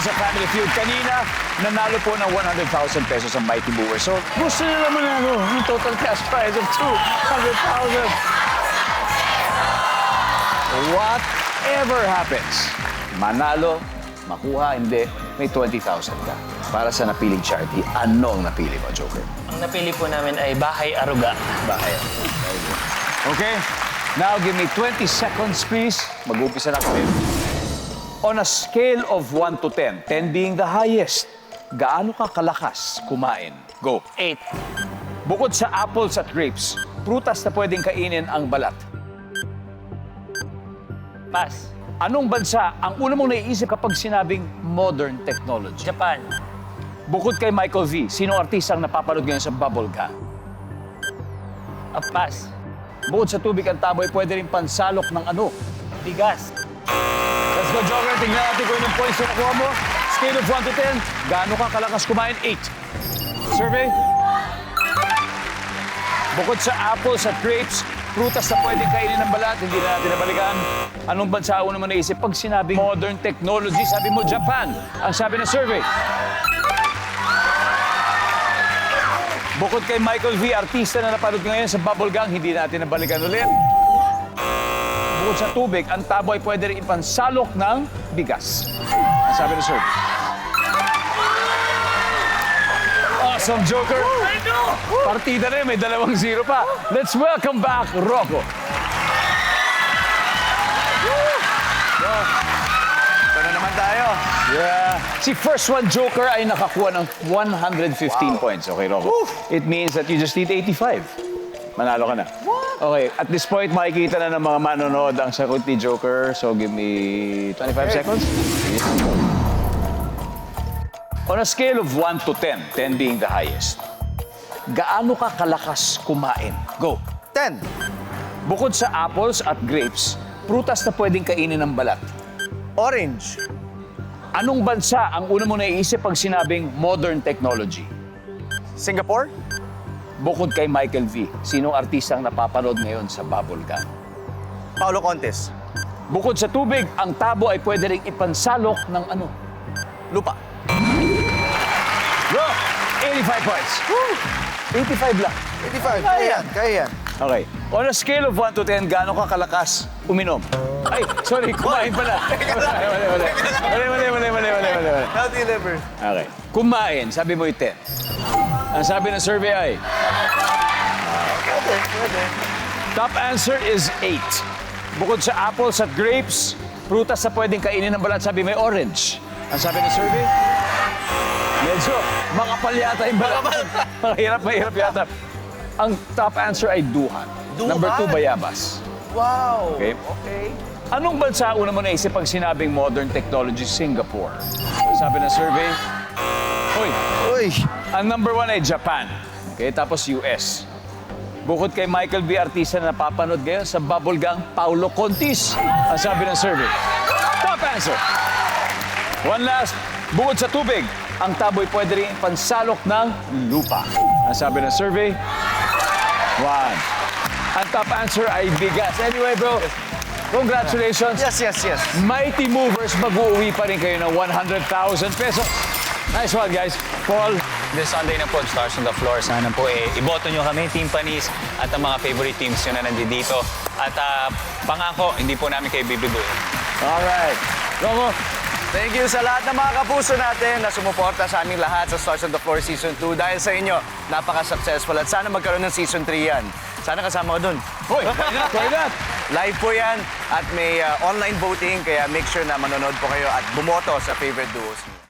sa Family Feud. Kanina, nanalo po ng 100,000 pesos ang Mighty Movers. So, gusto nyo naman yung total cash prize of 200,000. Whatever happens, manalo, makuha, hindi, may 20,000 ka. Para sa napiling charity, ano ang napili mo, Joker? Ang napili po namin ay Bahay Aruga. Bahay. Okay? Now, give me 20 seconds, please. Mag-umpisa na kami. On a scale of 1 to 10, 10 being the highest, gaano ka kalakas kumain? Go. 8. Bukod sa apples at grapes, prutas na pwedeng kainin ang balat. Pass. Anong bansa ang una mong naiisip kapag sinabing modern technology? Japan. Bukod kay Michael V, sino artistang napapanood ngayon sa Bubble Gang? Pass. Bukod sa tubig ang taboy, pwede rin pansalok ng ano? Bigas. Let's go, Joker. Tingnan natin kung anong points na nakuha mo. Scale of 1 to 10, gaano ka kalakas kumain? 8. Survey? Bukod sa apples at grapes, prutas na pwedeng kainin ng balat, hindi na natin nabalikan. Anong bansa una mo naisip pag sinabing modern technology? Sabi mo, Japan. Ang sabi ng survey. Bukod kay Michael V, artista na napanood ngayon sa Bubble Gang, hindi natin nabalikan ulit. Bukod sa tubig, ang tabo ay pwede rin ipansalok ng bigas. Ang sabi ng survey. Awesome, Joker. Partida rin, may 2-0 pa. Let's welcome back, Rocco. Ito na naman tayo. Yeah. Si first one, Joker, ay nakakuha ng 115 points. Okay, Rocco? It means that you just need 85. Manalo ka na. Okay, at this point, makikita na ng mga manonood ang sagot ni Joker. So, give me 25 seconds. On a scale of 1 to 10, 10 being the highest, gaano ka kalakas kumain? Go. 10. Bukod sa apples at grapes, prutas na pwedeng kainin ng balat. Orange. Anong bansa ang una mo naiisip pag sinabing modern technology? Singapore. Bukod kay Michael V, sinong artistang napapanood ngayon sa Bubble Gang? Paulo Contes. Bukod sa tubig, ang tabo ay pwede rin ipansalok ng ano? Lupa. Bro, 85 points. 85 lang. 85. Kaya yan. Kaya yan. Okay. On a scale of 1 to 10, gaano ka kalakas uminom? Ay, sorry, kumain pala. Mali. Healthy liver. Okay. Kumain, sabi mo yung 10. Ang sabi ng survey ay, Pwede. top answer is 8. Bukod sa apples at grapes, prutas na pwedeng kainin ng balat, sabi may orange. Ang sabi ng survey, medyo makapal yata yung balat. Mahirap yata. Ang top answer ay duhan. Duhan? Number 2, bayabas. Wow. Okay. Okay. Anong bansa una mo naisip pag sinabing modern technology? Singapore. Ang sabi ng survey, Uy. ang number 1 ay Japan. Okay, tapos US. Bukod kay Michael B, artista na napapanood ngayon sa Bubble Gang, Paulo Contis. Ang sabi ng survey. Top answer. One last. Bukod sa tubig, ang taboy pwede rin pansalok ng lupa. Ang sabi ng survey. 1. Ang top answer ay bigas. Anyway, bro, congratulations. Yes. Mighty Movers, mag-uuwi pa rin kayo ng 100,000 pesos. Nice one, guys. Paul, This Sunday na po, Stars on the Floor. Sana po iboto nyo kami, Team Panis, at ang mga favorite teams nyo na nandito. At pangako, hindi po namin kayo bibigoyin. alright. Rocco, Thank you sa lahat ng mga kapuso natin na sumuporta sa aming lahat sa Stars on the Floor Season 2. Dahil sa inyo, napaka-successful at sana magkaroon ng Season 3 yan. Sana kasama ko dun. hoy, why not? Live po yan at may online voting kaya make sure na manonood po kayo at bumoto sa favorite duos niyo.